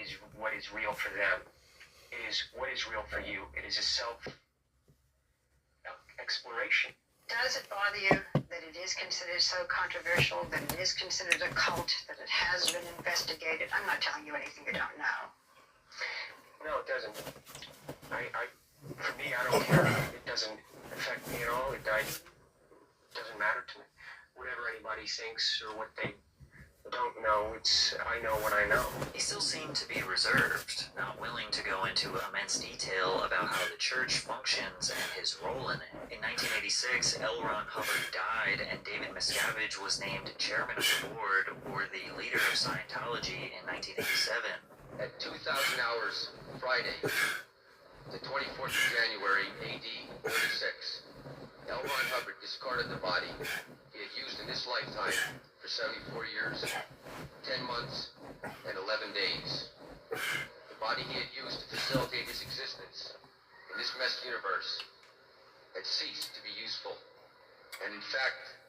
is what is real for them. It is what is real for you. It is a self-exploration. Does it bother you that it is considered so controversial, that it is considered a cult, that it has been investigated? I'm not telling you anything you don't know. No, it doesn't. For me, I don't care. It doesn't affect me at all. It doesn't matter to me. Whatever anybody thinks or what they don't know, I know what I know. He still seemed to be reserved, not willing to go into immense detail about how the church functions and his role in it. In 1986, L. Ron Hubbard died, and David Miscavige was named chairman of the board, or the leader of Scientology, in 1987. At 2,000 hours Friday, the 24th of January, AD 46, L. Ron Hubbard discarded the body he had used in this lifetime for 74 years, 10 months, and 11 days. The body he had used to facilitate his existence in this messed universe had ceased to be useful, and in fact,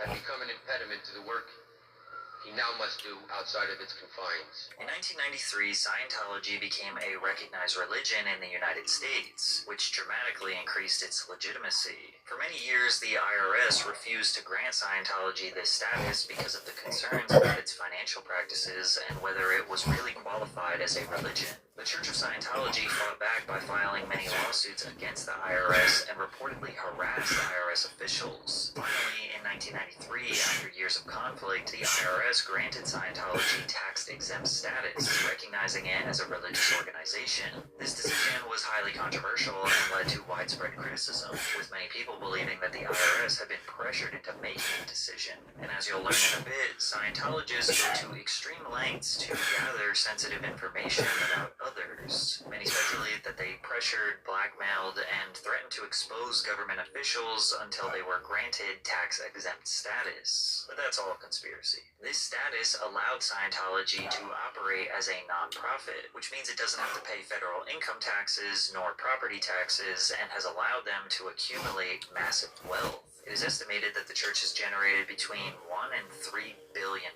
had become an impediment to the work he now must do outside of its confines. In 1993, Scientology became a recognized religion in the United States, which dramatically increased its legitimacy. For many years, the IRS refused to grant Scientology this status because of the concerns about its financial practices and whether it was really qualified as a religion. The Church of Scientology fought back by filing many lawsuits against the IRS and reportedly harassed IRS officials. Finally, in 1993, after years of conflict, the IRS granted Scientology tax-exempt status, recognizing it as a religious organization. This decision was highly controversial and led to widespread criticism, with many people believing that the IRS had been pressured into making the decision. And as you'll learn in a bit, Scientologists go to extreme lengths to gather sensitive information about others. Many speculate that they pressured, blackmailed, and threatened to expose government officials until they were granted tax-exempt status. But that's all conspiracy. This status allowed Scientology to operate as a non-profit, which means it doesn't have to pay federal income taxes nor property taxes, and has allowed them to accumulate massive wealth. It is estimated that the church has generated between $1 and $3 billion.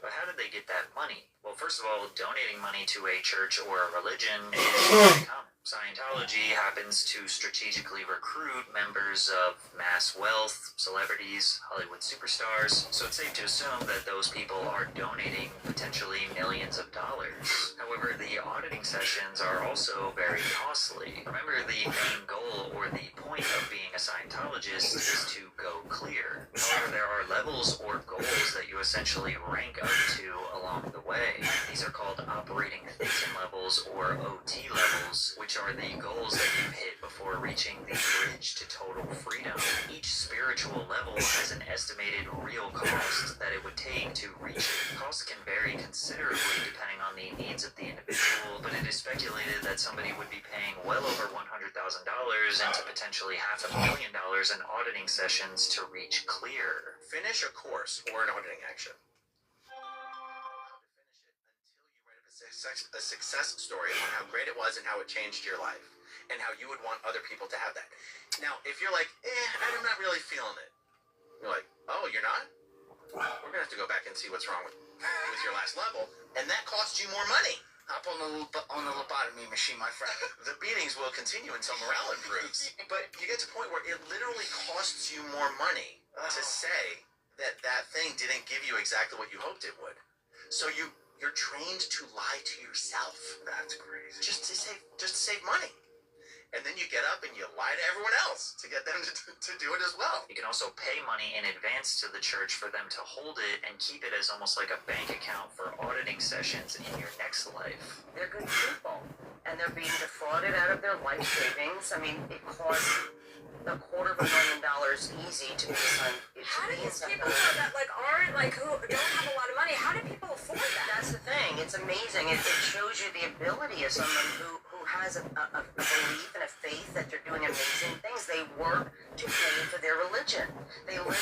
But how did they get that money? Well, first of all, donating money to a church or a religion is very common. Scientology happens to strategically recruit members of mass wealth, celebrities, Hollywood superstars, so it's safe to assume that those people are donating potentially millions of dollars. However, the auditing sessions are also very costly. Remember, the main goal or the point of being a Scientologist is to go clear. However, there are levels or goals that you essentially rank up to along the way. These are called operating thinking levels or OT levels, which are the goals that you hit before reaching the bridge to total freedom. Each spiritual level has an estimated real cost that it would take to reach it. Costs can vary considerably depending on the needs of the individual, but it is speculated that somebody would be paying well over $100,000 into potentially $500,000 in auditing sessions to reach clear. Finish a course or an auditing action. A success story on how great it was and how it changed your life and how you would want other people to have that. Now, if you're like, I'm not really feeling it. You're like, oh, you're not? We're going to have to go back and see what's wrong with your last level. And that costs you more money. Hop on the lobotomy machine, my friend. The beatings will continue until morale improves. But you get to a point where it literally costs you more money to say that that thing didn't give you exactly what you hoped it would. So you're trained to lie to yourself. That's crazy. Just to save money. And then you get up and you lie to everyone else to get them to do it as well. You can also pay money in advance to the church for them to hold it and keep it as almost like a bank account for auditing sessions in your next life. They're good people, and they're being defrauded out of their life savings. I mean, it costs $250,000 easy to be assigned. How do these people that who don't have a lot of money, how do people afford that? That's the thing. It's amazing. It shows you the ability of someone who has a belief and a faith that they're doing amazing things. They work to pay for their religion. They live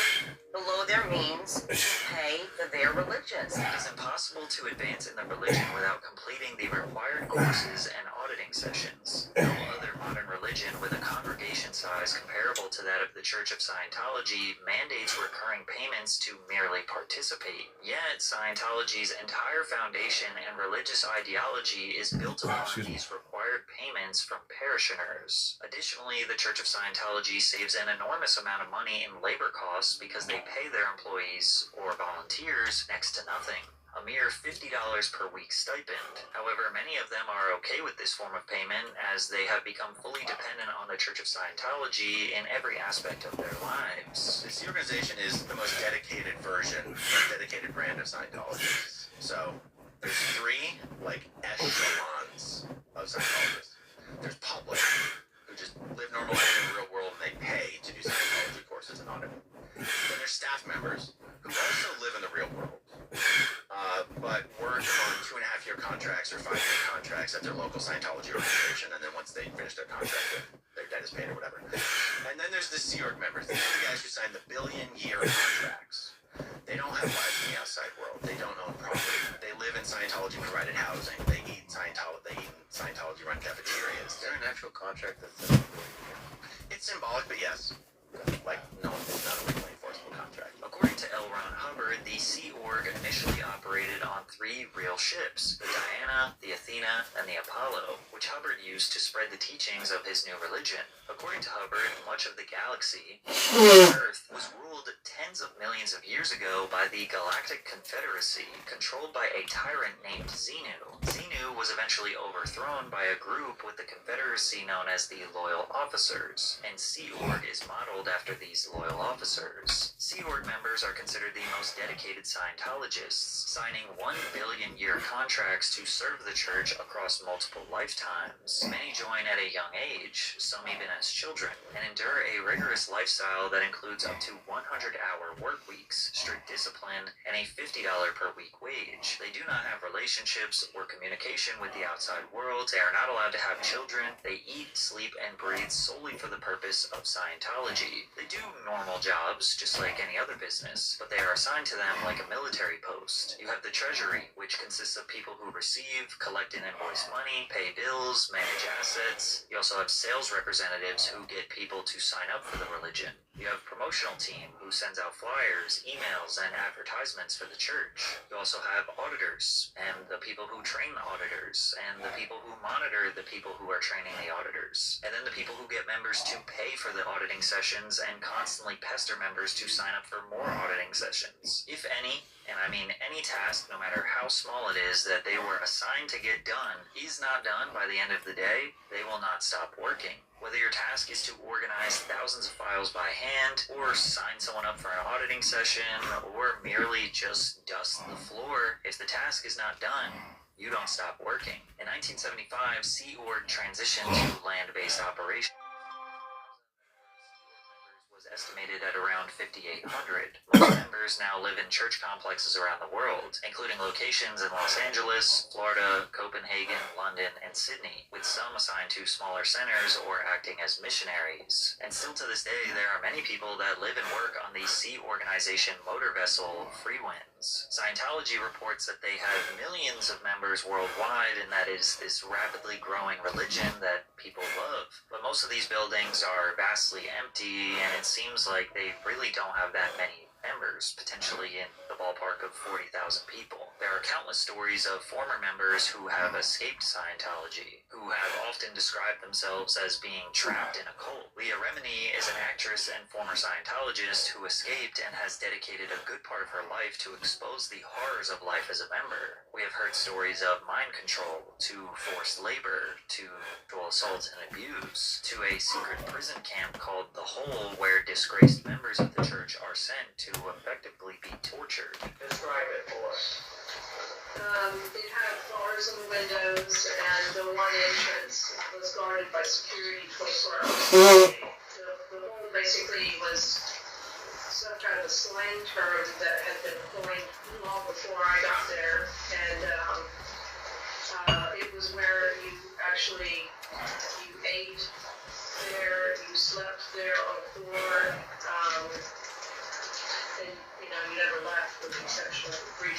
below their means to pay for their religions. It is impossible to advance in the religion without completing the required courses and auditing sessions. No other modern religion with a congregation size comparable to that of the Church of Scientology mandates recurring payments to merely participate. Yet, Scientology's entire foundation and religious ideology is built upon these required payments from parishioners. Additionally, the Church of Scientology saves an enormous amount of money in labor costs because they pay their employees or volunteers next to nothing. A mere $50 per week stipend. However, many of them are okay with this form of payment as they have become fully dependent on the Church of Scientology in every aspect of their lives. This organization is the most dedicated version, most dedicated brand of Scientologists. So, there's three, like, echelons of Scientologists. There's public, who just live normal life in the real world and they pay to do Scientology courses and audit. Then there's staff members, who also live in the real world, but work on 2.5-year contracts or 5-year contracts at their local Scientology organization, and then once they finish their contract, their debt is paid or whatever. And then there's the Sea Org members. These are the guys who sign the billion-year contracts. They don't have lives in the outside world. They don't own property. They live in Scientology-provided housing. They eat in Scientology-run cafeterias. Is there an actual contract that says It's symbolic, but yes. Like, no, it's not a legally enforceable contract. According to L. Ron Hubbard, the Sea Org initially operated on 3 real ships, the Diana, the Athena, and the Apollo, which Hubbard used to spread the teachings of his new religion. According to Hubbard, much of the galaxy, Earth, was ruled tens of millions of years ago by the Galactic Confederacy, controlled by a tyrant named Xenu. Xenu was eventually overthrown by a group with the Confederacy known as the Loyal Officers, and Sea Org is modeled after these loyal officers. Sea Org members are considered the most dedicated Scientologists, signing 1 billion-year contracts to serve the church across multiple lifetimes. Many join at a young age, some even as children, and endure a rigorous lifestyle that includes up to 100-hour work weeks, strict discipline, and a $50 per week wage. They do not have relationships or communication with the outside world. They are not allowed to have children. They eat, sleep, and breathe solely for the purpose of Scientology. They do normal jobs, just like any other business, but they are assigned to them like a military post. You have the treasury, which consists of people who receive, collect and invoice money, pay bills, manage assets. You also have sales representatives who get people to sign up for the religion. You have promotional team who sends out flyers, emails, and advertisements for the church. You also have auditors, and the people who train the auditors, and the people who monitor the people who are training the auditors, and then the people who get members to pay for the auditing sessions and constantly pester members to sign up for more auditing sessions. If any, and I mean any task, no matter how small it is, that they were assigned to get done is not done by the end of the day, they will not stop working. Whether your task is to organize thousands of files by hand, or sign someone up for an auditing session, or merely just dust the floor, if the task is not done, you don't stop working. In 1975, Sea Org transitioned to land-based operations. Estimated at around 5,800. Most members now live in church complexes around the world, including locations in Los Angeles, Florida, Copenhagen, London, and Sydney, with some assigned to smaller centers or acting as missionaries. And still to this day, there are many people that live and work on the Sea Organization motor vessel Freewinds. Scientology reports that they have millions of members worldwide, and that is this rapidly growing religion that people love. But most of these buildings are vastly empty, and it seems like they really don't have that many members, potentially in the ballpark of 40,000 people. There are countless stories of former members who have escaped Scientology, who have often described themselves as being trapped in a cult. Leah Remini is an actress and former Scientologist who escaped and has dedicated a good part of her life to expose the horrors of life as a member. We have heard stories of mind control, to forced labor, to sexual assault and abuse, to a secret prison camp called The Hole, where disgraced members of the church are sent to effectively be tortured. Describe it for us. It had doors and windows, and the one entrance was guarded by security 24 hours a day. The hole basically was some kind of a slang term that had been coined long before I got there, and it was where you actually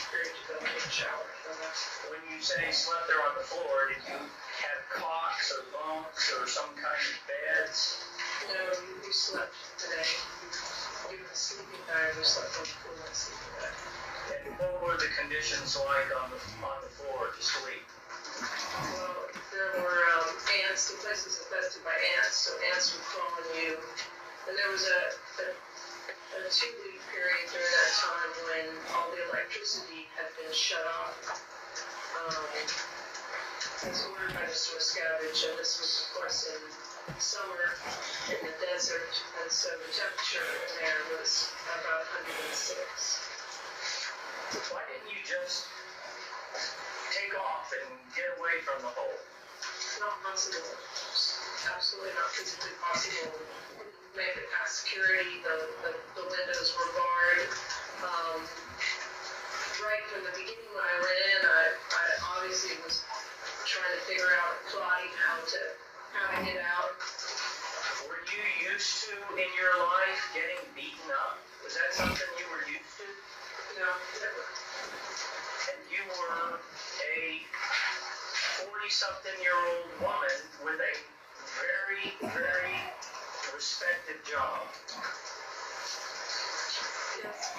period to go take a shower. When you say slept there on the floor, did you have cots or bunks or some kind of beds? No, we slept today. We were sleeping bag, we slept on the floor and sleeping bag. And what were the conditions like on the floor to sleep? Well, there were ants. The place was infested by ants, so ants would crawl on you. And there was a 2-week period during that time when all the electricity had been shut off. And so we were kind of sort of scavenged, and this was, of course, in summer in the desert, and so the temperature in there was about 106. Why didn't you just take off and get away from the hole? Not possible. Absolutely not physically possible. Make it past security. The windows were barred. Right from the beginning when I went in, I obviously was trying to figure out, plotting how to get out. Were you used to, in your life, getting beaten up? Was that something you were used to? No, never. And you were a 40-something-year-old woman with a very, very respected job.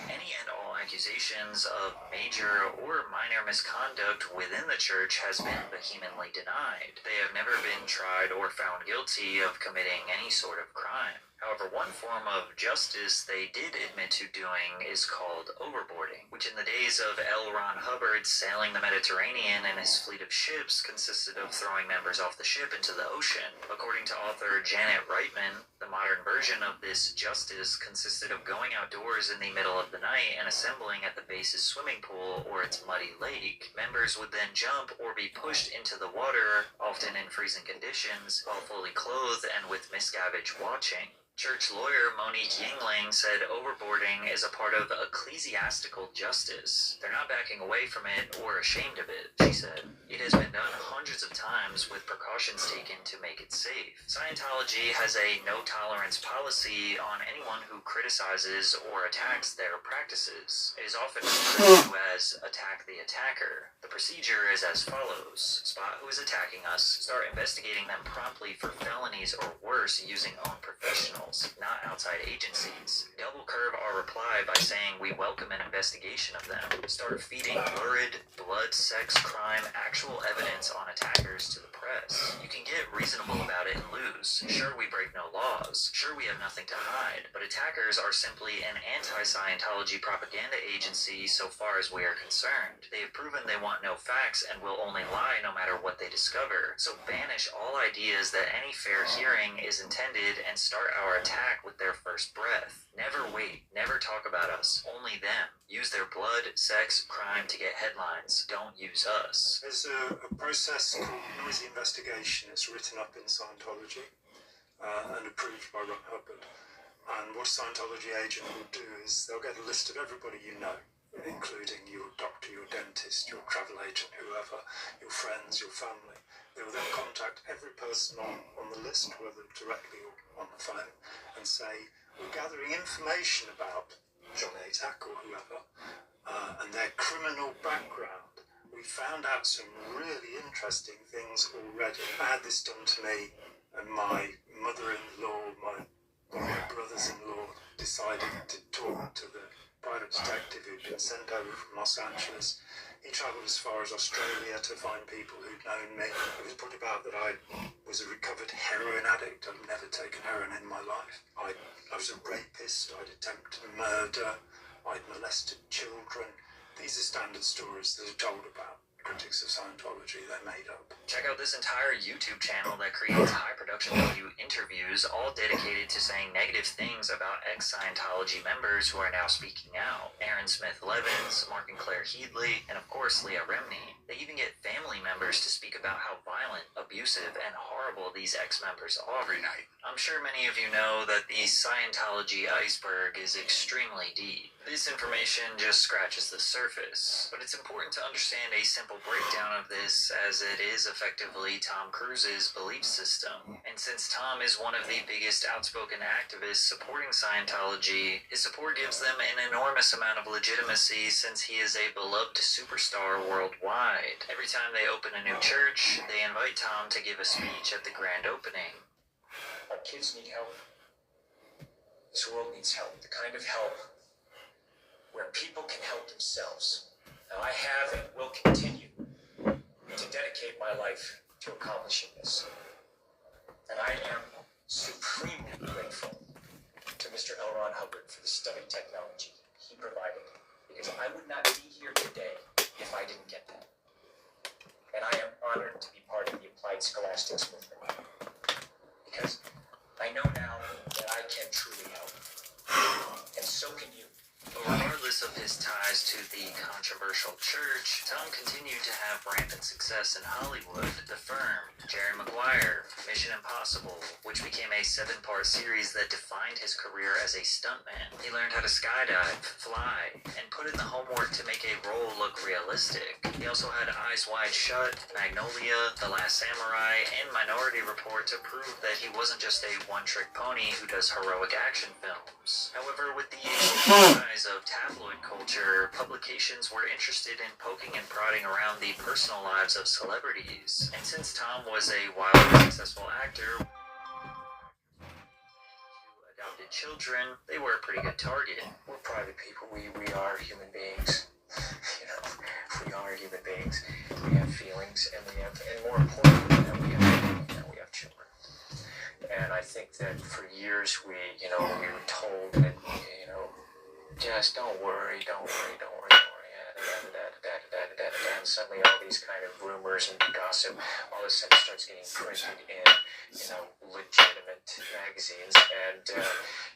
Any and all accusations of major or minor misconduct within the church has been vehemently denied. They have never been tried or found guilty of committing any sort of crime. However, one form of justice they did admit to doing is called overboarding, which in the days of L. Ron Hubbard sailing the Mediterranean in his fleet of ships consisted of throwing members off the ship into the ocean. According to author Janet Reitman, the modern version of this justice consisted of going outdoors in the middle of the night and assembling at the base's swimming pool or its muddy lake. Members would then jump or be pushed into the water, often in freezing conditions, while fully clothed and with Miscavige watching. Church lawyer Monique Yingling said overboarding is a part of ecclesiastical justice. They're not backing away from it or ashamed of it, she said. It has been done hundreds of times with precautions taken to make it safe. Scientology has a no-tolerance policy on anyone who criticizes or attacks their practices. It is often referred to as attack the attacker. The procedure is as follows. Spot who is attacking us, start investigating them promptly for felonies or worse using own professionals, not outside agencies. Double curve our reply by saying we welcome an investigation of them. Start feeding lurid, blood, sex, crime, actual evidence on attackers to the press. You can get reasonable about it and lose. Sure, we break no laws. Sure, we have nothing to hide. But attackers are simply an anti-Scientology propaganda agency so far as we are concerned. They have proven they want no facts and will only lie no matter what they discover. So banish all ideas that any fair hearing is intended and start our attack with their first breath. Never wait. Never talk about us. Only them. Use their blood, sex, crime to get headlines. Don't use us. There's a process called noisy investigation. It's written up in Scientology and approved by Ron Hubbard. And what a Scientology agent will do is they'll get a list of everybody you know, including your doctor, your dentist, your travel agent, whoever, your friends, your family. They will then contact every person on the list, whether directly or on the phone, and say, we're gathering information about John Atack or whoever, and their criminal background. We found out some really interesting things already. I had this done to me, and my mother-in-law, my brothers-in-law decided to talk to the private detective who'd been sent over from Los Angeles. He travelled as far as Australia to find people who'd known me. It was put about that I was a recovered heroin addict. I'd never taken heroin in my life. I was a rapist. I'd attempted murder. I'd molested children. These are standard stories that are told about critics of Scientology. They're made up. Check out this entire YouTube channel that creates high production value interviews, all dedicated to saying negative things about ex-Scientology members who are now speaking out. Aaron Smith Levins, Mark and Claire Headley, and of course Leah Remini. They even get family members to speak about how violent, abusive, and horrible these ex-members are. Every night. I'm sure many of you know that the Scientology iceberg is extremely deep. This information just scratches the surface, but it's important to understand a simple simple breakdown of this, as it is effectively Tom Cruise's belief system. And since Tom is one of the biggest outspoken activists supporting Scientology, his support gives them an enormous amount of legitimacy since he is a beloved superstar worldwide. Every time they open a new church, they invite Tom to give a speech at the grand opening. Our kids need help. This world needs help. The kind of help where people can help themselves. Now, I have and will continue to dedicate my life to accomplishing this. And I am supremely grateful to Mr. L. Ron Hubbard for the study technology he provided, because I would not be here today if I didn't get that. And I am honored to be part of the applied scholastics movement, because I know now that I can truly help, and so can you. But regardless of his ties to the controversial church, Tom continued to have rampant success in Hollywood. The Firm, Jerry Maguire, Mission Impossible, which became a 7-part series that defined his career as a stuntman. He learned how to skydive, fly, and put in the homework to make a role look realistic. He also had Eyes Wide Shut, Magnolia, The Last Samurai, and Minority Report to prove that he wasn't just a one-trick pony who does heroic action films. However, with the rise of tabloid culture, publications were interested in poking and prodding around the personal lives of celebrities. And since Tom was a wildly successful actor, adopted children, they were a pretty good target. We're private people. We are human beings. You know, we are human beings. We have feelings, and more importantly, than we have children. And I think that for years we were told that, just don't worry. And suddenly all these kind of rumors and gossip all of a sudden starts getting printed in, legitimate magazines. And,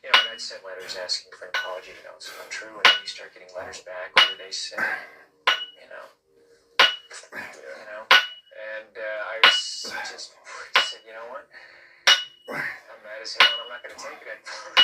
I'd send letters asking for an apology, it's not true. And then you start getting letters back where they say, and I just said, you know what? I'm mad as hell and I'm not going to take it anymore.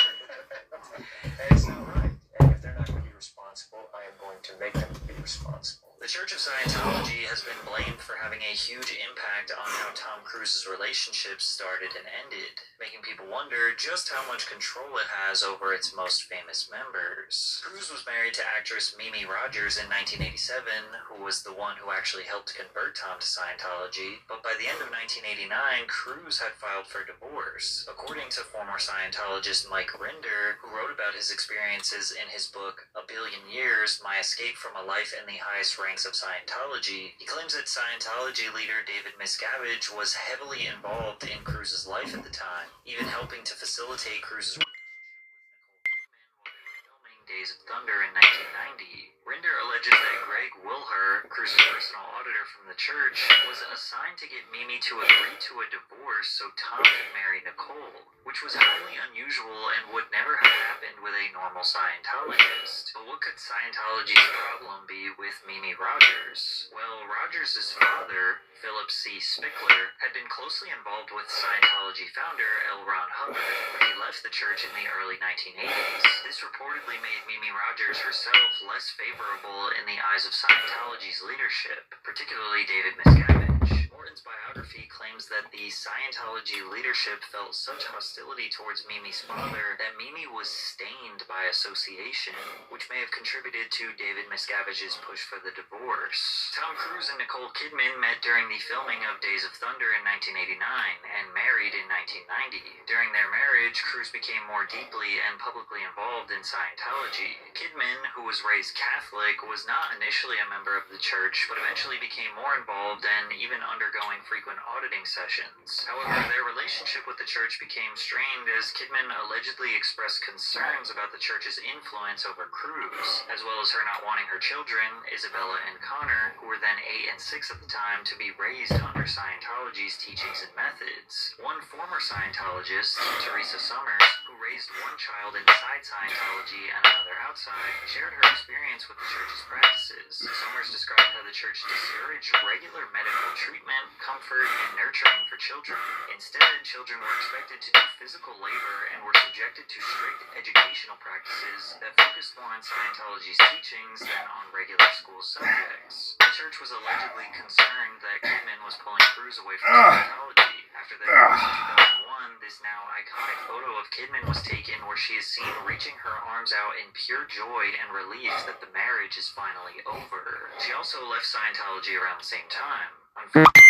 And it's not right. And if they're not going to be responsible, I am going to make them be responsible. The Church of Scientology has been blamed for having a huge impact on how Tom Cruise's relationships started and ended, making people wonder just how much control it has over its most famous members. Cruise was married to actress Mimi Rogers in 1987, who was the one who actually helped convert Tom to Scientology, but by the end of 1989, Cruise had filed for divorce. According to former Scientologist Mike Rinder, who wrote about his experiences in his book A Billion Years, My Escape from a Life in the Highest Ranks of Scientology, he claims that Scientology leader David Miscavige was heavily involved in Cruise's life at the time, even helping to facilitate Cruise's relationship with Nicole Kidman while they were filming Days of Thunder in 1990. Rinder alleges that Greg Wilher, Cruise's personal auditor from the church, was assigned to get Mimi to agree to a divorce so Tom could marry Nicole, which was highly unusual and would never have happened with a normal Scientologist. But what could Scientology's problem be with Mimi Rogers? Well, Rogers' father, Philip C. Spickler, had been closely involved with Scientology founder L. Ron Hubbard, but he left the church in the early 1980s. This reportedly made Mimi Rogers herself less favorable in the eyes of Scientology's leadership, particularly David Miscavige. Morton's biography claims that the Scientology leadership felt such hostility towards Mimi's father that Mimi was stained by association, which may have contributed to David Miscavige's push for the divorce. Tom Cruise and Nicole Kidman met during the filming of Days of Thunder in 1989 and married in 1990. During their marriage, Cruise became more deeply and publicly involved in Scientology. Kidman, who was raised Catholic, was not initially a member of the church, but eventually became more involved and even undergoing frequent auditing sessions. However, their relationship with the church became strained as Kidman allegedly expressed concerns about the church's influence over Cruise, as well as her not wanting her children, Isabella and Connor, who were then 8 and 6 at the time, to be raised under Scientology's teachings and methods. One former Scientologist, Teresa Summers, who raised one child inside Scientology and another outside, shared her experience with the church's practices. Summers described how the church discouraged regular medical treatment, comfort, and nurturing for children. Instead, children were expected to do physical labor and were subjected to strict educational practices that focused more on Scientology's teachings than on regular school subjects. The research was allegedly concerned that Kidman was pulling Cruz away from Scientology. After the divorce in 2001, this now iconic photo of Kidman was taken where she is seen reaching her arms out in pure joy and relief that the marriage is finally over. She also left Scientology around the same time. Unfortunately,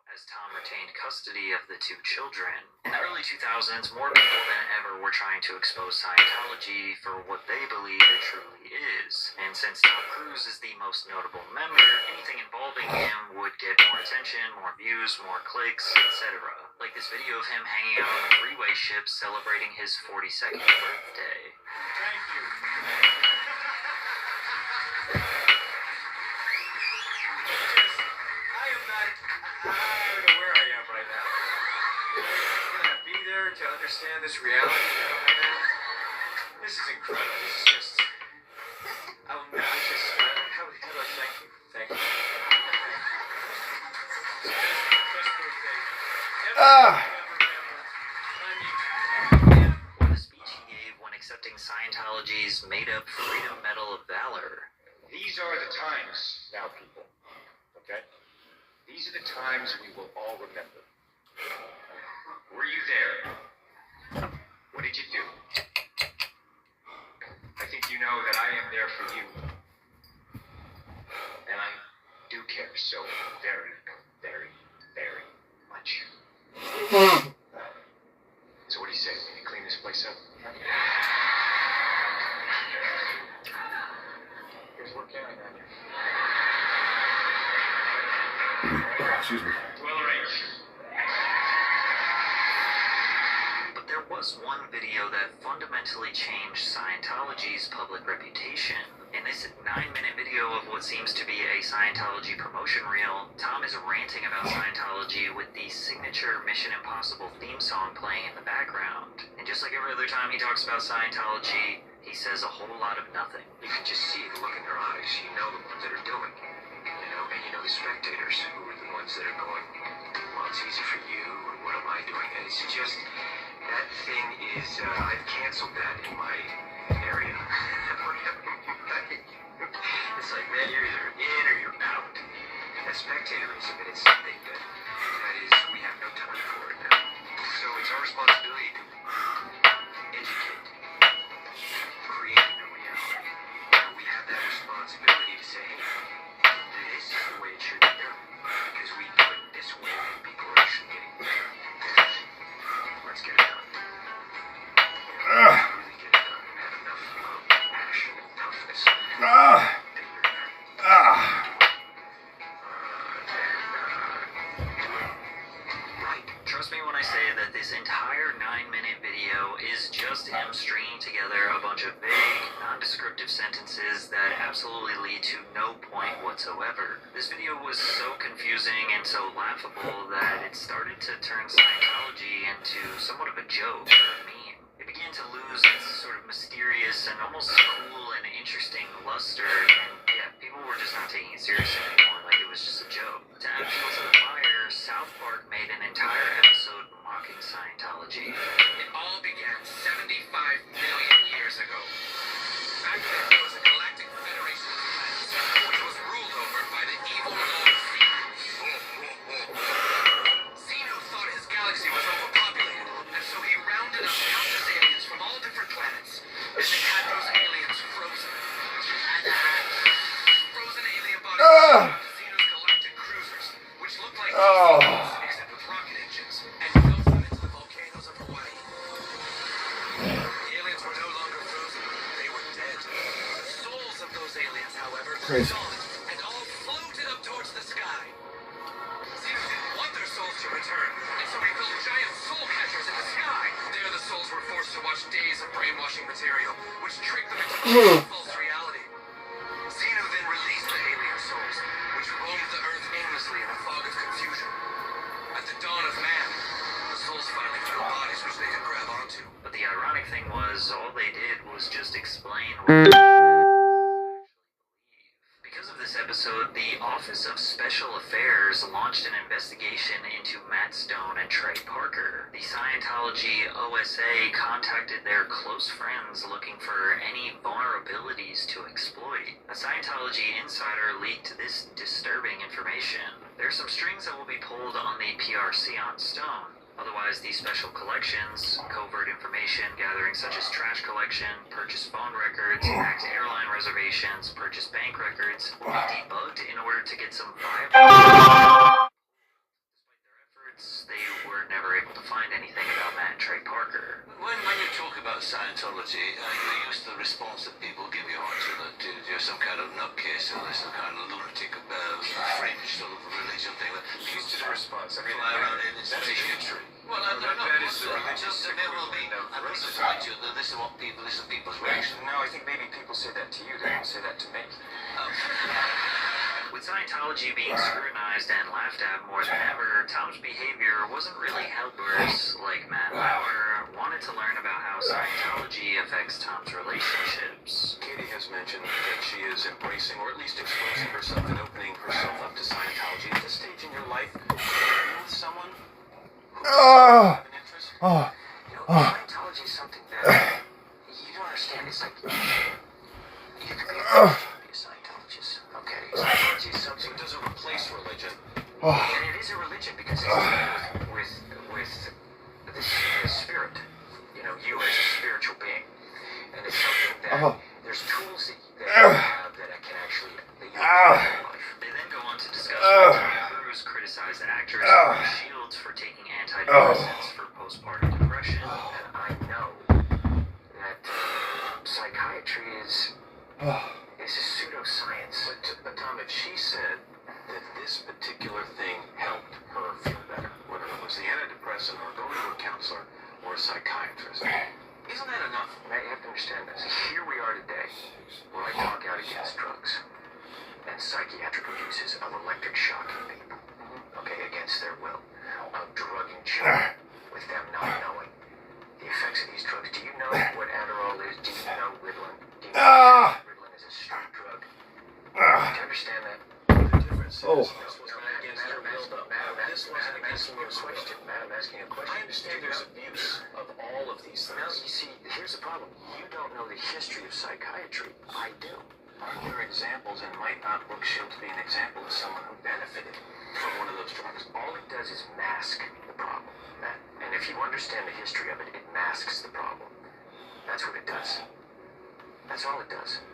as Tom retained custody of the two children. In the early 2000s, more people than ever were trying to expose Scientology for what they believe it truly is. And since Tom Cruise is the most notable member, anything involving him would get more attention, more views, more clicks, etc. Like this video of him hanging out on a three-way ship celebrating his 42nd birthday. Thank you. I don't know where I am right now. I'm gonna be there to understand this reality. This is incredible. This is just. How do I thank you? Thank you. It's the best birthday ever. Or the speech he gave when accepting Scientology's made-up Freedom Medal of Valor. These are the times now, people. Okay? These are the times we will all remember. Were you there? What did you do? I think you know that I am there for you. And I do care so very, very, very much. So what do you say? Can you clean this place up? Here's what counting on you. Excuse me. Well arranged. But there was one video that fundamentally changed Scientology's public reputation. In this 9-minute video of what seems to be a Scientology promotion reel, Tom is ranting about Scientology with the signature Mission Impossible theme song playing in the background. And just like every other time he talks about Scientology, he says a whole lot of nothing. You can just see the look in their eyes. You know the ones that are doing it. You know, and you know the spectators who are the ones that are going, well, it's easy for you, or what am I doing? And it's just, that thing is, I've canceled that in my area. It's like, man, you're either in or you're out. That spectatorism, and it's something that is, we have no time for it now. So it's our responsibility to educate, create a new reality. We have that responsibility to say, hey, this is the way it should be done. Because we do it this way, and people are actually getting better. Let's get it done. Really get it done and have enough passion and toughness. Trust me when I say that this entire 9-minute video is just him stringing together a bunch of vague, nondescriptive sentences that absolutely lead to no point whatsoever. This video was so confusing and so laughable that it started to turn Scientology into somewhat of a joke or a meme. It began to lose its sort of mysterious and almost cool and interesting luster, and yeah, people were just not taking it seriously anymore, like it was just a joke. To add fuel to the fire, South Park made an entire episode mocking Scientology. It all began 75 million years ago. Back then, there was a galactic federation of planets, which was ruled over by the evil Lord Xenu. Xenu thought his galaxy was overpopulated, and so he rounded up countless aliens from all different planets, and they had those aliens frozen. Frozen alien bodies Xenu's galactic cruisers, which looked like except with rocket engines, and built them into the volcanoes of Hawaii. The aliens were no longer frozen, they were dead. The souls of those aliens, however, were solid, and all floated up towards the sky. Xenu didn't want their souls to return, and so he built giant soul catchers in the sky. There the souls were forced to watch days of brainwashing material, which tricked them into false reality. Xenu then released the alien souls, which roamed the earth aimlessly in a fog of confusion. At the dawn of man, the souls finally found bodies which they could grab onto. But the ironic thing was, all they did was just explain because of this episode, the Office of Special Affairs launched an investigation into Matt Stone and Trey Parker. The Scientology OSA contacted their close friends looking for any vulnerabilities to exploit. A Scientology insider leaked this disturbing information. There are some strings that will be pulled on the PRC on Stone. Otherwise, these special collections, covert information gathering such as trash collection, purchase phone records, hacked airline reservations, purchase bank records, will be debugged in order to get some viable. Despite their efforts, they were never able to find anything about Matt and Trey Parker. When you talk about Scientology, you're used to the response that people give you, aren't you? That you're some kind of nutcase or some kind of lunatic, fringe sort of religion thing. Used to the response. I mean, Fly around in that's a history. Well, that is the religious there will be. I equivalent of persuade you that this is people's reaction. No, I think maybe people say that to you. They don't say that to me. With Scientology being scrutinized and laughed at more than ever, Tom's behavior wasn't really helpers like Matt Lauer wanted to learn about how Scientology affects Tom's relationships. Katie has mentioned that she is embracing, or at least exposing herself and opening herself up to Scientology. At this stage in your life, are you with someone who has an interest? Scientology is something that you don't understand. It's like you could be a Scientologist. Okay, Scientology is something that doesn't replace religion. And it is a religion because it's with the spirit. You know, you as a spiritual being. And it's something that there's tools that you have that can actually that you have in your life. They then go on to discuss why Tom Cruise criticized actress Brooke Shields for taking antidepressants for postpartum depression. And I know that psychiatry is a pseudoscience. But Tom, if she said that this particular thing helped her feel better, whether it was the antidepressant or going to a counselor or a psychiatrist, isn't that enough? Now you have to understand this. Here we are today, where I talk out against drugs and psychiatric abuses of electric shocking people, okay, against their will, of drugging children with them not knowing the effects of these drugs. Do you know what Adderall is? Do you know Ritalin? Do you know Ritalin is a street drug? Do you understand that? The difference is, This wasn't asking you a question. I'm asking you a question. I understand there's abuse of all of these No, things. you see, here's the problem. You don't know the history of psychiatry. I do. Are there examples, and might not Brooke Shields be an example of someone who benefited from one of those drugs? All it does is mask the problem, Matt. And if you understand the history of it, it masks the problem. That's what it does. That's all it does.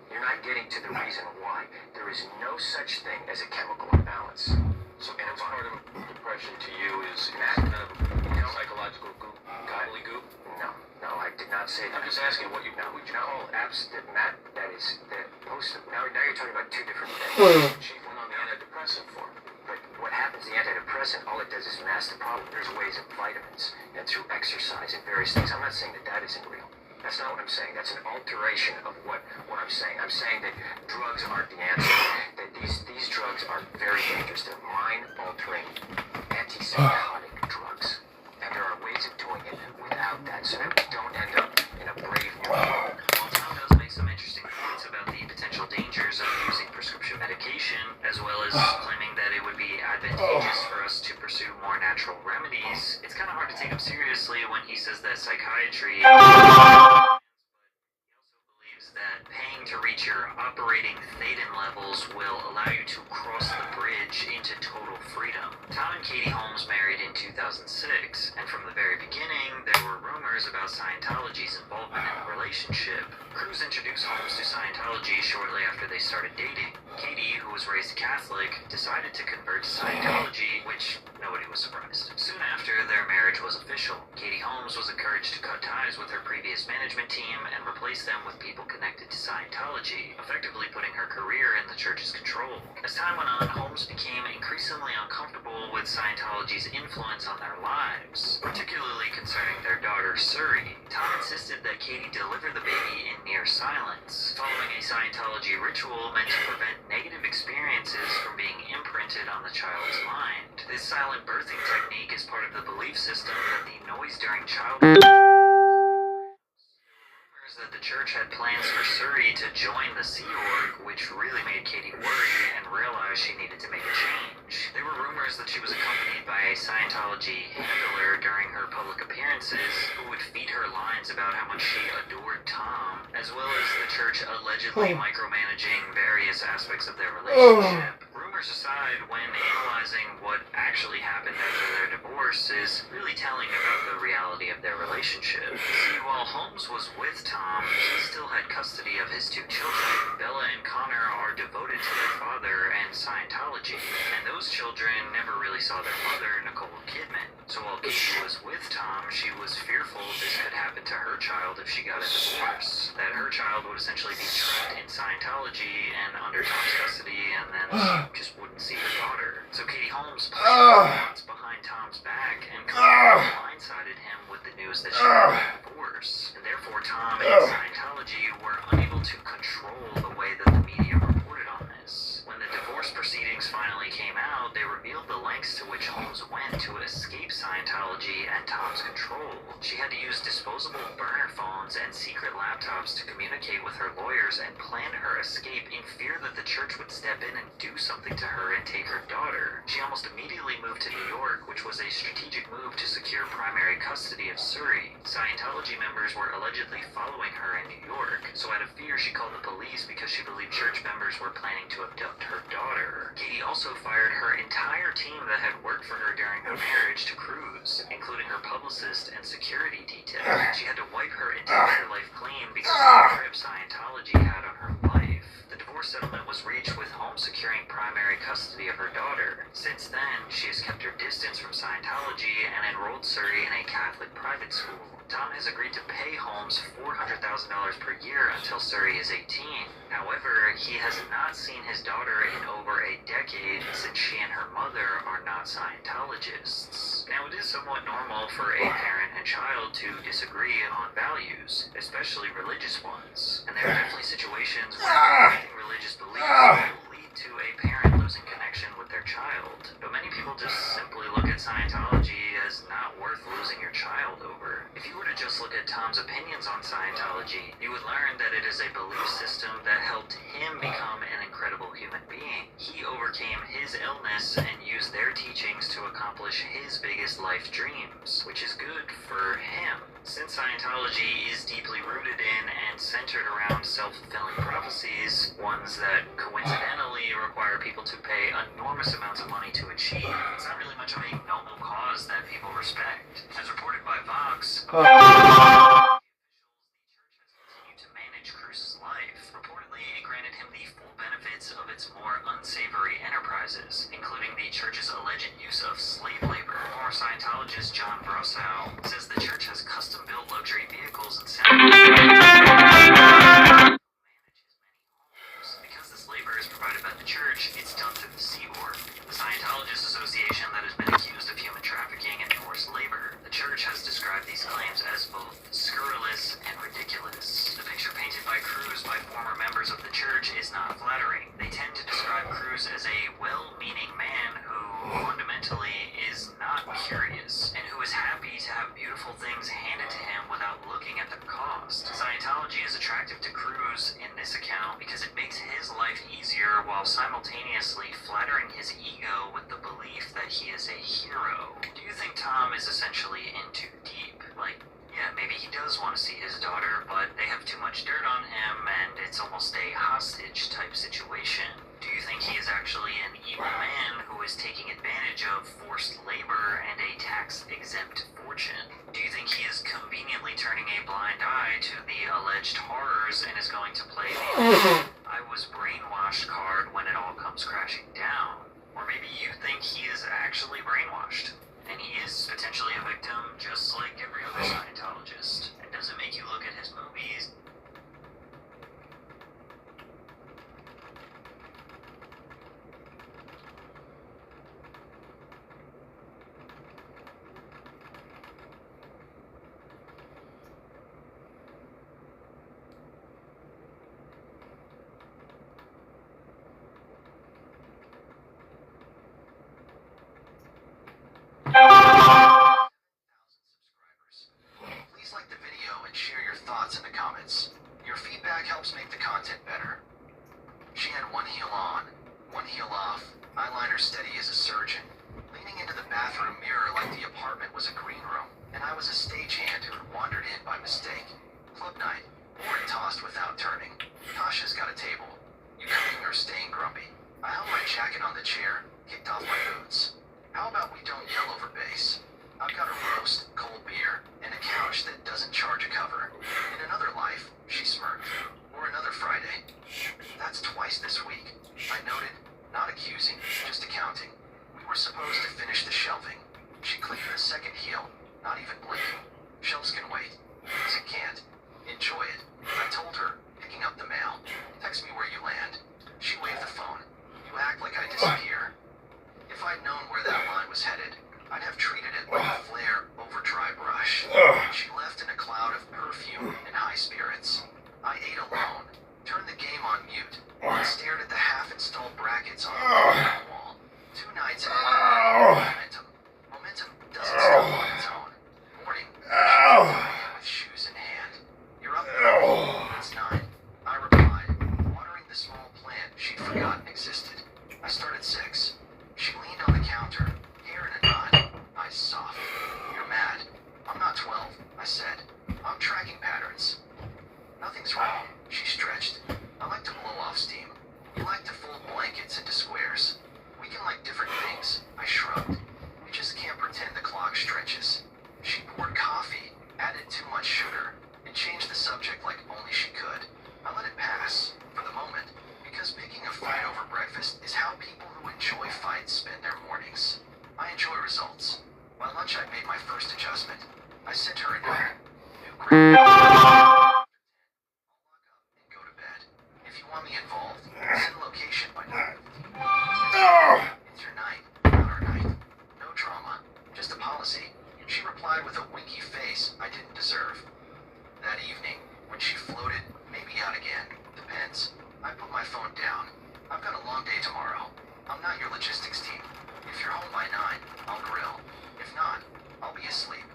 You're not getting to the reason why. There is no such thing as a chemical imbalance. So postpartum depression to you is kind of a psychological goop, gobbledygook? No, I did not say that. I'm just asking what would you call it? Matt, that is the post. Now you're talking about two different things. She went on the antidepressant for. But what happens, the antidepressant, all it does is mask the problem. There's ways of vitamins and through exercise and various things. I'm not saying that isn't real. That's not what I'm saying. That's an alteration of what I'm saying. I'm saying that drugs aren't the answer. That these drugs are very dangerous. They're mind-altering, antipsychotic drugs. And there are ways of doing it without that, so that we don't end up in a brave new world. While Tom does make some interesting points about the potential dangers of using prescription medication, as well as claiming that it would be advantageous for us to pursue more natural remedies, it's kind of hard to take him seriously when he says that psychiatry that paying to reach your operating thetan levels will allow you to cross the bridge into total freedom. Tom and Katie Holmes married in 2006, and from the very beginning, there were rumors about Scientology's involvement in the relationship. Cruise introduced Holmes to Scientology shortly after they started dating. Katie, who was raised Catholic, decided to convert to Scientology, which nobody was surprised. Soon after, their marriage was official. Katie Holmes was encouraged to cut ties with her previous management team and replace them with people connected to Scientology, effectively putting her career in the church's control. As time went on, Holmes became increasingly uncomfortable with Scientology's influence on their lives, particularly concerning their daughter, Suri. Tom insisted that Katie deliver the baby in near silence. Following a Scientology ritual meant to prevent negative experiences from being imprinted on the child's mind. This silent birthing technique is part of the belief system that the noise during childbirth that the church had plans for Suri to join the Sea Org, which really made Katie worry and realize she needed to make a change. There were rumors that she was accompanied by a Scientology handler during her public appearances who would feed her lines about how much she adored Tom, as well as the church allegedly micromanaging various aspects of their relationship. Rumors aside, when analyzing what actually happened after their divorce is really telling about the reality of their relationship. See, while Holmes was with Tom, he still had custody of his 2 children. Bella and Connor are devoted to their father and Scientology, and those children never really saw their mother, Nicole Kidman. So while Katie was with Tom, she was fearful this could happen to her child if she got a divorce. That her child would essentially be trapped in Scientology and under Tom's custody, and then she just wouldn't see her daughter. So Katie Holmes played behind Tom's back and completely blindsided him with the news that she got a divorce. And therefore Tom and Scientology were unable to control the way that the media reported on this. When the divorce proceedings finally came out, they revealed the lengths to which Holmes went to escape Scientology and Tom's control. She had to use disposable burner phones and secret laptops to communicate with her lawyers and plan her escape in fear that the church would step in and do something to her and take her daughter. She almost immediately moved to New York, which was a strategic move to secure primary custody of Surrey. Scientology members were allegedly following her in New York, so out of fear she called the police because she believed church members were planning to abduct her daughter. Katie also fired her entire team that had worked for her during her marriage to Cruz, including her publicist and security detail. She had to wipe her entire life clean because of the grip Scientology had on her life. The divorce settlement was reached with Holmes securing primary custody of her daughter. Since then, she has kept her distance from Scientology and enrolled Surrey in a Catholic private school. Tom has agreed to pay Holmes $400,000 per year until Surrey is 18. However, he has not seen his daughter in over a decade since she and her mother are not Scientologists. Now, it is somewhat normal for a parent and child to disagree on values, especially religious ones. And there are definitely situations where conflicting religious beliefs will lead to a parent losing connection with their child. But many people just simply look at Scientology as not worth losing your child over. If you were to just look at Tom's opinions on Scientology, you would learn that it is a belief system that helped him become an incredible human being. He overcame his illness and used their teachings to accomplish his biggest life dreams, which is good for him. Since Scientology is deeply rooted in and centered around self-fulfilling prophecies, ones that coincidentally require people to pay enormous amounts of money to achieve, it's not really much of a noble cause that people respect. As reported by Vox, the church has continued to manage Cruz's life. Reportedly, it granted him the full benefits of its more unsavory enterprises, including the church's alleged use of slave labor. Former Scientologist John Brossow says the church has custom-built luxury vehicles and because this labor is provided by the church, it's done through the Sea Org, the Scientologist association that has been accused of human trafficking and forced labor. The church has described these claims as both scurrilous and ridiculous. The picture painted by Cruz by former members of the church is not flattering. They tend to describe Cruz as a well-meaning man who fundamentally is not curious and who is happy to have beautiful things handed to him without looking at the cost. Scientology is attractive to Cruz in this account because it makes his life easier while simultaneously flattering his ego with the belief that he is a hero. Do you think Tom is essentially in too deep? Like, yeah, maybe he does want to see his daughter, but they have too much dirt on him and it's almost a hostage type situation. Do you think he is actually an evil man who is taking advantage of forced labor and a tax-exempt fortune? Do you think he is conveniently turning a blind eye to the alleged horrors and is going to play the I was brainwashed card when it all comes crashing down? Or maybe you think he is actually brainwashed, and he is potentially a victim just like every other Scientologist. And does it make you look at his movies? Please like the video and share your thoughts in the comments. She had one heel on, one heel off, eyeliner steady as a surgeon, leaning into the bathroom mirror like the apartment was a green room, and I was a stagehand who had wandered in by mistake. Club night, board tossed without turning. Tasha's got a table. You coming or staying grumpy? I held my jacket on the chair, kicked off my boots. How about we don't yell over bass? I've got a roast, cold beer, and a couch that doesn't charge a cover. In another life, she smirked. Or another Friday. That's twice this week. I noted, not accusing, just accounting. We were supposed to finish the shelving. She clicked the second heel, not even blinking. Shelves can wait. Music can't. Enjoy it. I told her, picking up the mail. Text me where you land. She waved the phone. You act like I disappear. If I'd known where that line was headed, I'd have treated it like a Flair over-dry brush. She left in a cloud of perfume and high spirits. I ate alone, turned the game on mute, and stared at the half-installed brackets on the wall. 2 nights and 1 night. Momentum. Momentum doesn't stop on its own. Morning. With shoes in hand. You're up. It's 9. I replied, watering the small plant she'd forgotten existed. I started 6. She leaned on the counter, hair in a knot, eyes soft. You're mad. I'm not 12, I said. I'm tracking patterns. Nothing's wrong, she stretched. I like to blow off steam. You like to fold blankets into squares. We can like different things, I shrugged. We just can't pretend the clock stretches. She poured coffee, added too much sugar, and changed the subject like only she could. I let it pass, for the moment, because picking a fight over breakfast is how people who enjoy fights spend their mornings. I enjoy results. By lunch I made my first adjustment. I sent her a note. New grade. Go to bed. If you want me involved, send location by 9:15. It's your night, not our night. No drama, just a policy. She replied with a winky face I didn't deserve. That evening, when she floated, maybe out again, depends, I put my phone down. I've got a long day tomorrow. I'm not your logistics team. If you're home by 9, I'll grill. If not, I'll be asleep.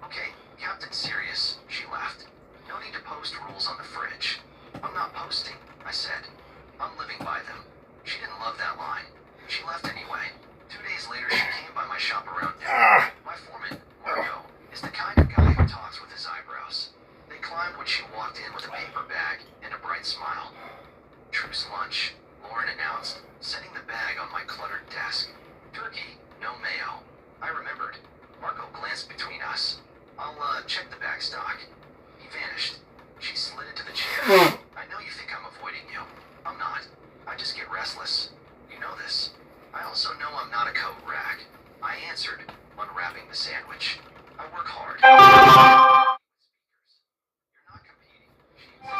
Okay, Captain Serious, she laughed. No need to post rules on the fridge. I'm not posting, I said. I'm living by them. She didn't love that line. She left anyway. 2 days later, she came by my shop around noon. My foreman, Marco, is the kind of guy who talks with his eyebrows. They climbed when she walked in with a paper bag and a bright smile. Truce lunch, Lauren announced, setting the bag on my cluttered desk. Turkey, no mayo. I remembered. Marco glanced between us. I'll check the bag stock. He vanished. She slid into the chair. I know you think I'm avoiding you. I'm not. I just get restless. You know this. I also know I'm not a coat rack. I answered, unwrapping the sandwich. I work hard. You're not competing, she insisted.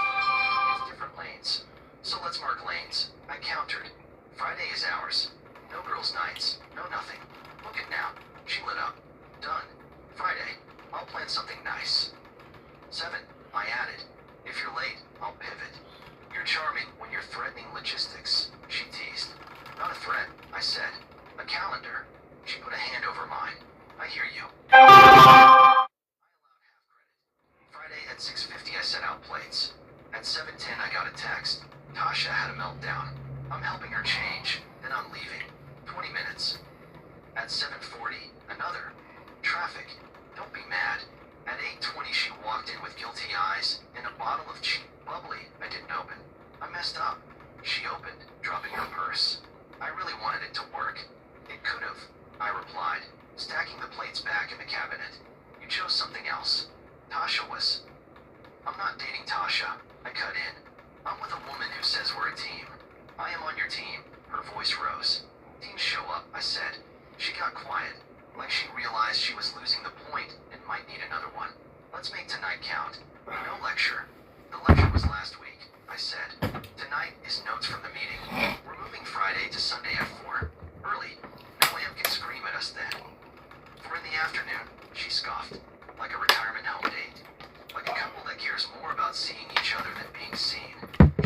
It's different lanes. So let's mark lanes. I countered. Friday is ours. No girls' nights. No nothing. Look it now. She lit up. Done. Friday. I'll plan something nice. 7. I added. If you're late, I'll pivot. You're charming when you're threatening logistics, she teased. Not a threat, I said. A calendar. She put a hand over mine. I hear you. I allowed half credit. Friday at 6:50 I set out plates. At 7:10 I got a text. Tasha had a meltdown. I'm helping her change, then I'm leaving. 20 minutes. At 7:40, another. Traffic. Don't be mad. At 8:20 she walked in with guilty eyes and a bottle of cheap bubbly I didn't open. I messed up. She opened, dropping her purse. I really wanted it to work. It could've, I replied, stacking the plates back in the cabinet. You chose something else. Tasha was... I'm not dating Tasha. I cut in. I'm with a woman who says we're a team. I am on your team. Her voice rose. Teams show up, I said. She got quiet, like she realized she was losing the point and might need another one. Let's make tonight count. No lecture. The lecture was last week, I said. Tonight is notes from the meeting. We're moving Friday to Sunday at 4. Early. No lamb can scream at us then. 4 in the afternoon, she scoffed. Like a retirement home date. Like a couple that cares more about seeing each other than being seen.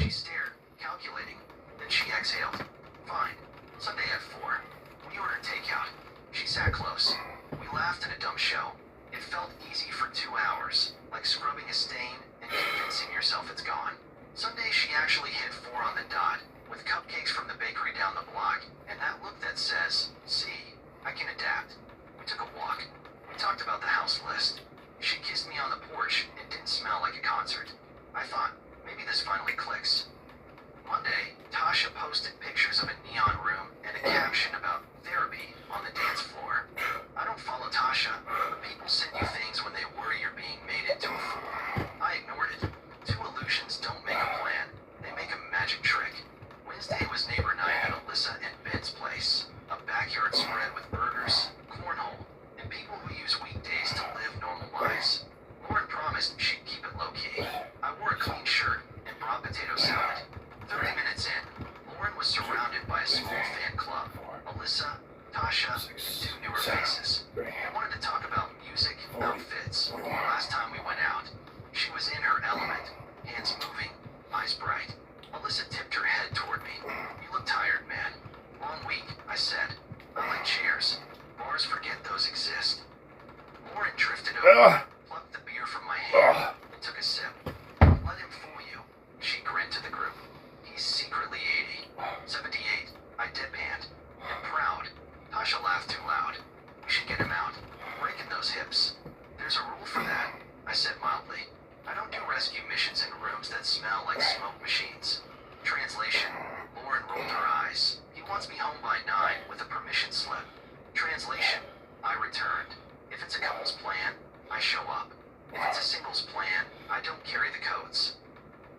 She stared, calculating. Then she exhaled. Fine. Sunday at 4. We ordered takeout. She sat close. We laughed at a dumb show. It felt easy for 2 hours, like scrubbing a stain and convincing yourself it's gone. Sunday she actually hit 4 on the dot, with cup surrounded by a small fan club. Alyssa, Tasha, and 2 newer faces. We wanted to talk about music, outfits. Last time we went out, she was in her element, hands moving, eyes bright. Alyssa tipped her head toward me. You look tired, man. Long week, I said. I like chairs. Bars forget those exist. Lauren drifted over, plucked the beer from my hand, and took a sip. Let him fool you. She grinned to the group. He's secretly 80. 78. I deadpanned. And proud. Tasha laughed too loud. We should get him out. Breaking those hips. There's a rule for that, I said mildly. I don't do rescue missions in rooms that smell like smoke machines. Translation. Lauren rolled her eyes. He wants me home by 9 with a permission slip. Translation. I returned. If it's a couple's plan, I show up. If it's a single's plan, I don't carry the codes.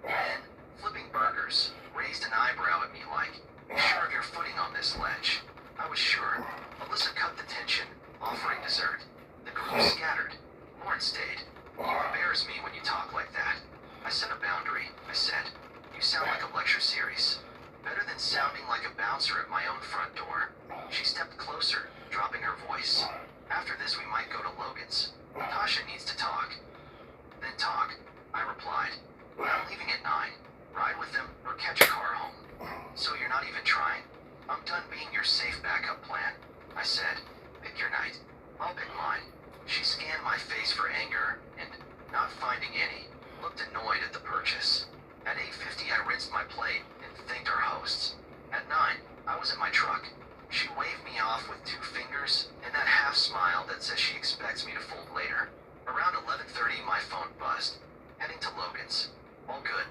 Then, flipping burgers, raised an eyebrow at me like, "You sure of your footing on this ledge?" I was sure. Alyssa cut the tension, offering dessert. The group scattered. Lauren stayed. "You embarrass me when you talk like that." I set a boundary. I said, "You sound like a lecture series. Better than sounding like a bouncer at my own front door." She stepped closer, dropping her voice. "After this, we might go to Logan's. Tasha needs to talk." "Then talk," I replied. "I'm leaving at 9. Ride with them or catch a car home." "So you're not even trying?" "I'm done being your safe backup plan," I said. "Pick your night. I'll pick mine." She scanned my face for anger and, not finding any, looked annoyed at the purchase. At 8:50, I rinsed my plate and thanked our hosts. At 9, I was in my truck. She waved me off with 2 fingers and that half smile that says she expects me to fold later. Around 11:30, my phone buzzed. Heading to Logan's. All good.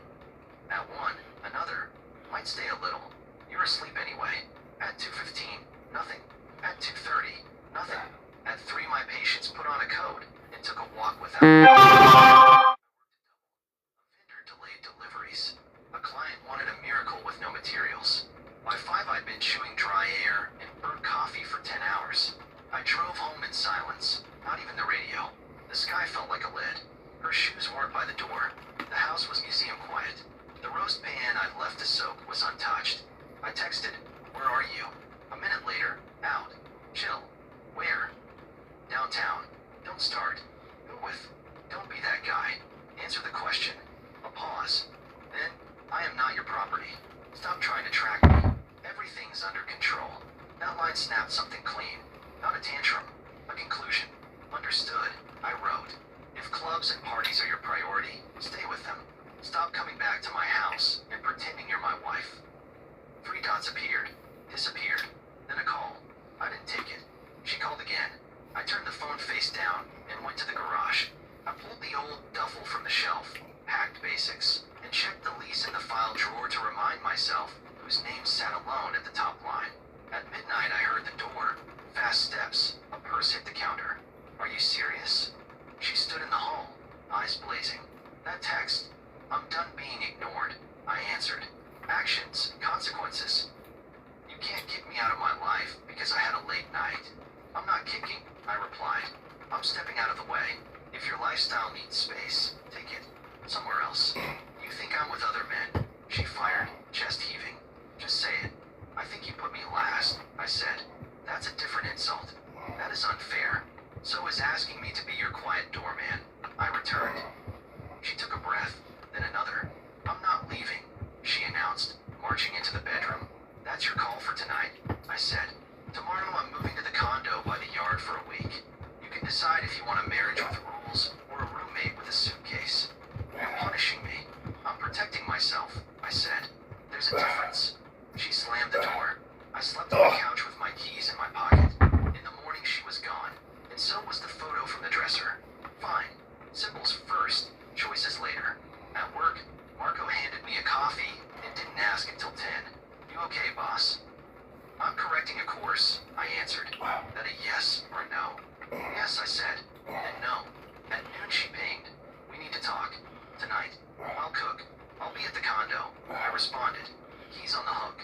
At 1, another. Might stay a little. You're asleep anyway. At 2:15, nothing. At 2:30, nothing. At 3, my patients put on a code and took a walk without. A vendor delayed deliveries. A client wanted a miracle with no materials. By 5, I'd been chewing dry air and burnt coffee for 10 hours. I drove home in silence, not even the radio. The sky felt like a lid. Her shoes weren't by the door. The house was museum quiet. The roast pan I'd left to soak was untouched. I texted, "Where are you?" A minute later, "Out. Chill." "Where?" "Downtown." "Don't start." "Who with?" "Don't be that guy. Answer the question." A pause. Then, "I am not your property. Stop trying to track me. Everything's under control." That line snapped something clean. Not a tantrum. A conclusion. Understood, I wrote. If clubs and parties are your priority, stay with them. Stop coming back to my house and pretending you're my wife. 3 dots appeared, disappeared, then a call. I didn't take it. She called again. I turned the phone face down and went to the garage. I pulled the old duffel from the shelf, packed basics, and checked the lease in the file drawer to remind myself whose name sat alone at the top line. At midnight, I heard the door. Fast steps. A purse hit the counter. "Are you serious?" She stood in the hall, eyes blazing. "That text. I'm done being ignored," I answered. "Actions, consequences. You can't kick me out of my life because I had a late night." "I'm not kicking," I replied. "I'm stepping out of the way. If your lifestyle needs space, take it. Somewhere else. You think I'm with other men?" She fired, chest heaving. "Just say it." "I think you put me last," I said. "That's a different insult. That is unfair. So is asking me to be your quiet doorman," I returned. She took a breath, then another. "I'm not leaving," she announced, marching into the bedroom. "That's your call for tonight," I said. "Tomorrow I'm moving to the condo by the yard for a week. You can decide if you want a marriage with rules or a roommate with a suitcase." "You're punishing me." "I'm protecting myself," I said. "There's a difference." She slammed the door. I slept on the couch with my keys in my pocket. In the morning she was gone, and so was the photo from the dresser. Fine. Symbols first, choices later. At work, Marco handed me a coffee and didn't ask until 10. "You okay, boss?" "I'm correcting a course," I answered. "That a yes or a no?" "Yes," I said. "And no." At noon she pinged. "We need to talk. Tonight. I'll cook. I'll be at the condo," I responded. "Keys on the hook.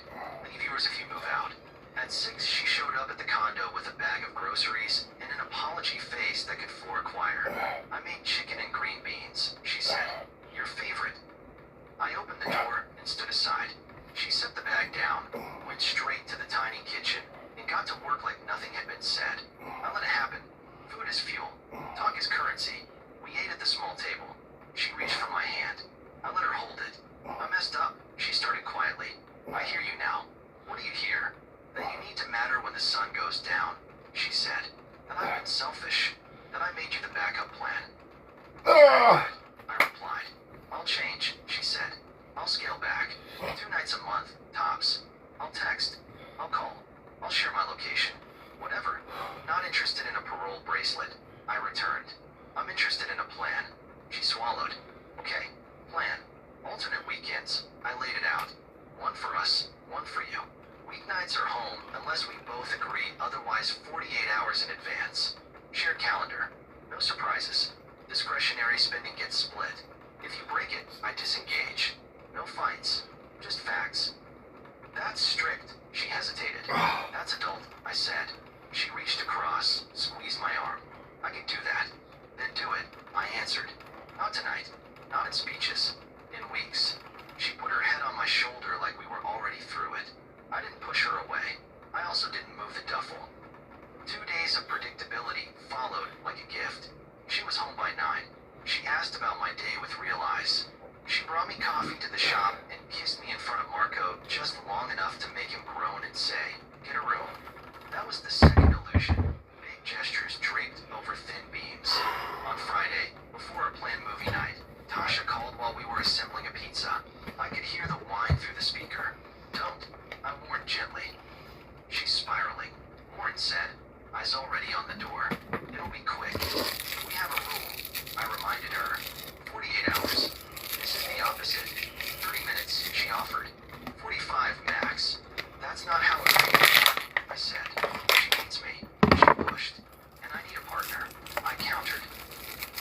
Leave yours if you move out." At 6 she showed up at the condo with a bag of groceries and an apology face that could floor a choir. "I made chicken and green beans," she said. "Your favorite." I opened the door and stood aside. She set the bag down, went went straight to the tiny kitchen and got to work like nothing had been said. I let it happen. Food is fuel. Talk is currency. We ate at the small table. She reached for my hand. I let her hold it. I messed up, she started quietly. I hear you now. What do you hear? That you need to matter when the sun goes down, she said. That I've been selfish. That I made you the backup plan. I replied. I'll change, she said. I'll scale back. 2 nights a month, tops. I'll text. I'll call. I'll share my location. Whatever. Not interested in a parole bracelet. I returned. I'm interested in a plan. She swallowed. Okay. Plan. Alternate weekends. I laid it out. One for us, one for you. Weeknights are home unless we both agree, otherwise 48 hours in advance. Shared calendar. No surprises. Discretionary spending gets split. If you break it, I disengage. No fights. Just facts. That's strict. She hesitated. That's adult, I said. She reached across, squeezed my arm. I can do that. Then do it, I answered. Not tonight. Not in speeches. In weeks. She put her head on my shoulder like we were already through it. I didn't push her away. I also didn't move the duffel. 2 days of predictability followed like a gift. She was home by 9. She asked about my day with Real Eyes. She brought me coffee to the shop and kissed me in front of Marco just long enough to make him groan and say, "Get a room." That was the second illusion. Big gestures draped over thin beams. On Friday, before our planned movie night, Tasha called while we were assembling a pizza. I could hear the whine through the speaker. "Don't," I warned gently. "She's spiraling," Warren said. Eyes already on the door. "It'll be quick. We have a rule," I reminded her. 48 hours. This is the opposite. 30 minutes, she offered. 45 max. That's not how it works, I said. She needs me. She pushed. And I need a partner. I countered.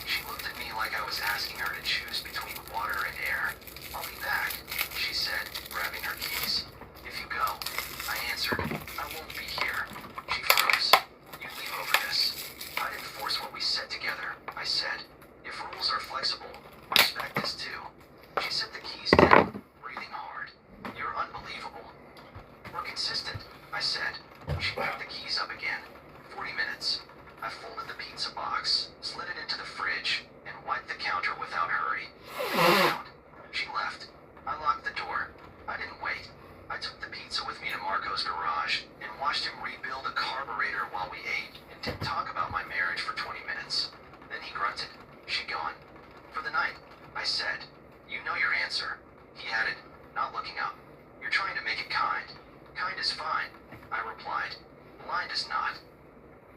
She looked at me like I was asking her to choose between water and air. "I'll be back," she said, grabbing her keys. "If you go," I answered, "I won't be here." She froze. "You leave over this." I didn't force what we said together, I said. "If rules are flexible, respect this too." She set the keys down, breathing hard. "You're unbelievable." "We're consistent," I said. She picked the keys up again. 40 minutes. I folded the pizza box, slid it into the fridge, and wiped the counter without hurry. She left. I locked the door. I didn't wait. I took the pizza with me to Marco's garage and watched him rebuild a carburetor while we ate and didn't talk about my marriage for 20 minutes. Then he grunted. "She gone." "For the night," I said. "You know your answer." He added, not looking up. "You're trying to make it kind." "Kind is fine," I replied. "Blind is not."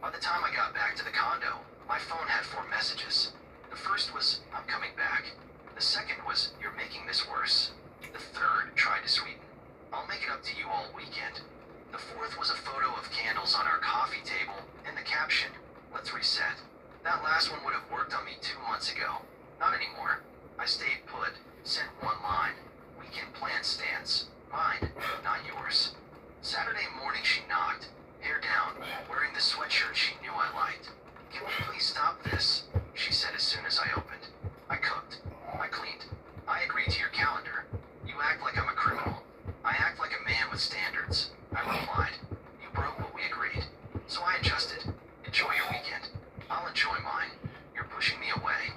By the time I got back to the condo, my phone had 4 messages. The first was, "I'm coming back." The second was, "You're making this worse." The third tried to sweeten, "I'll make it up to you all weekend." The fourth was a photo of candles on our coffee table and the caption, "Let's reset." That last one would have worked on me 2 months ago. Not anymore. I stayed put, sent one line. "Weekend plan stands. Mine, not yours." Saturday morning she knocked, hair down, wearing the sweatshirt she knew I liked. "Can we please stop this?" she said as soon as I opened. I cooked. I cleaned. I agreed to your calendar. "You act like I'm a criminal." "I act like a man with standards," I replied. "You broke what we agreed." So I adjusted. "Enjoy your weekend." "I'll enjoy mine." "You're pushing me away."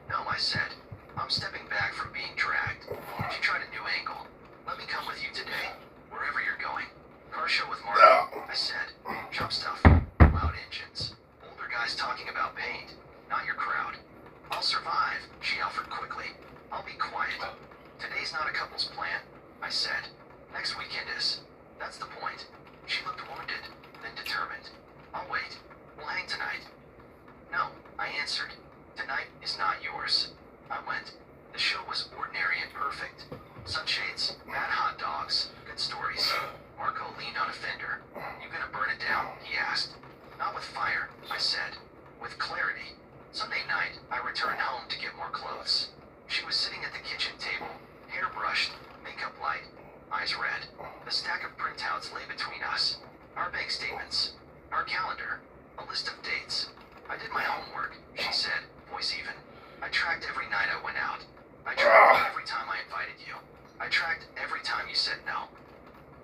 "No," I said. "I'm stepping back from being dragged." She tried a new angle. "Let me come with you today, wherever you're going." "Car show with Marco," I said. "Chop stuff. Loud engines. Older guys talking about paint. Not your crowd." "I'll survive," she offered quickly. "I'll be quiet." "Today's not a couple's plan," I said. "Next weekend is." That's the point. She looked wounded, then determined. "I'll wait. We'll hang tonight." "No," I answered. "Tonight is not yours." I went. The show was ordinary and perfect. Sunshades, bad hot dogs, good stories. Marco leaned on a fender. "You gonna burn it down?" he asked. "Not with fire," I said. "With clarity." Sunday night, I returned home to get more clothes. She was sitting at the kitchen table, hair brushed, makeup light, eyes red. A stack of printouts lay between us. Our bank statements, our calendar, a list of dates. "I did my homework," she said, voice even. "I tracked every night I went out. I tracked every time I invited you. I tracked every time you said no."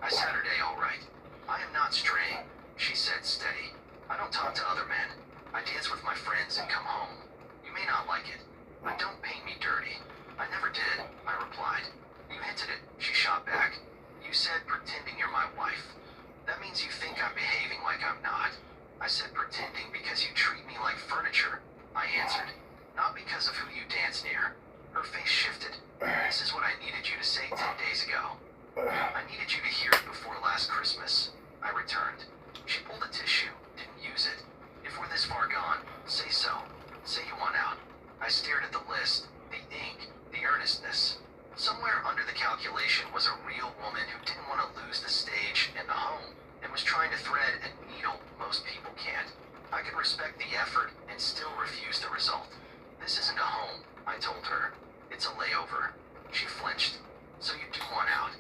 I sat her day all right. I am not straying, she said, steady. I don't talk to other men. I dance with my friends and come home. You may not like it, but don't paint me dirty. I never did, I replied. You hinted it, she shot back. You said pretending you're my wife. That means you think I'm behaving like I'm not. I said pretending because you treat me like furniture, I answered. Not because of who you dance near. Her face shifted. This is what I needed you to say 10 days ago. I needed you to hear it before last Christmas. I returned. She pulled a tissue, didn't use it. If we're this far gone, say so. Say you want out. I stared at the list, the ink, the earnestness. Somewhere under the calculation was a real woman who didn't want to lose the stage and the home, and was trying to thread a needle most people can't. I could respect the effort and still refuse the result. This isn't a home, I told her. It's a layover. She flinched. So you do want out?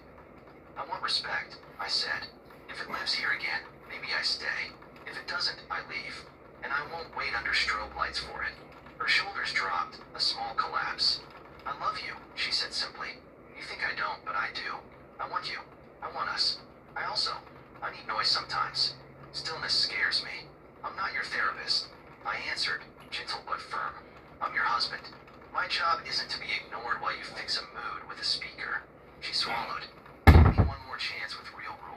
I want respect, I said. If it lives here again, maybe I stay. If it doesn't, I leave. And I won't wait under strobe lights for it. Her shoulders dropped, a small collapse. I love you, she said simply. You think I don't, but I do. I want you. I want us. I need noise sometimes. Stillness scares me. I'm not your therapist. I answered, gentle but firm. I'm your husband. My job isn't to be ignored while you fix a mood with a speaker. She swallowed. Give me one more chance with real rules.